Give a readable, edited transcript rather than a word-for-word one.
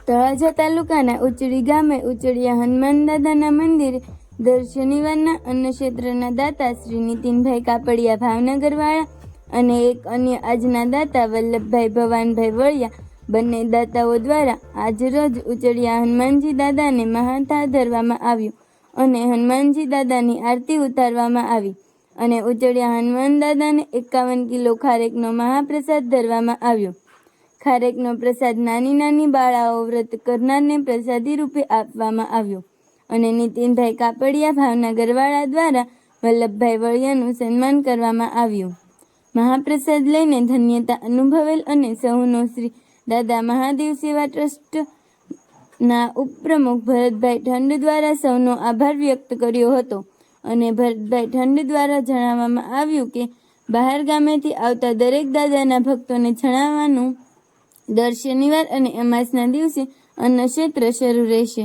તળાજા તાલુકાના ઉચડી ગામે ઉચડિયા હનુમાન દાદાના મંદિરે દર શનિવારના અન્નક્ષેત્રના દાતા શ્રી નીતિનભાઈ કાપડિયા ભાવનગરવાળા અને એક અન્ય આજના દાતા વલ્લભભાઈ ભવાનભાઈ વળિયા બંને દાતાઓ દ્વારા આજરોજ ઉચડિયા હનુમાનજી દાદાને મહાથા ધરવામાં આવ્યું અને હનુમાનજી દાદાની આરતી ઉતારવામાં આવી અને ઉચડિયા હનુમાન દાદાને 51 કિલો ખારેકનો મહાપ્રસાદ ધરવામાં આવ્યો। ખારેકનો પ્રસાદ નાની નાની બાળાઓ વ્રત કરનારને પ્રસાદી રૂપે આપવામાં આવ્યો અને નીતિનભાઈ કાપડિયા ભાવનગરવાળા દ્વારા વલ્લભભાઈ વળિયાનું સન્માન કરવામાં આવ્યું। મહાપ્રસાદ લઈને ધન્યતા અનુભવેલ અને સૌનો શ્રી દાદા મહાદેવ સેવા ટ્રસ્ટના ઉપપ્રમુખ ભરતભાઈ ઠંડ દ્વારા સૌનો આભાર વ્યક્ત કર્યો હતો અને ભરતભાઈ ઠંડ દ્વારા જણાવવામાં આવ્યું કે બહાર ગામેથી આવતા દરેક દાદાના ભક્તોને જણાવવાનું દર શનિવાર અને અમાસના દિવસે અન્નક્ષેત્ર શરૂ રહેશે।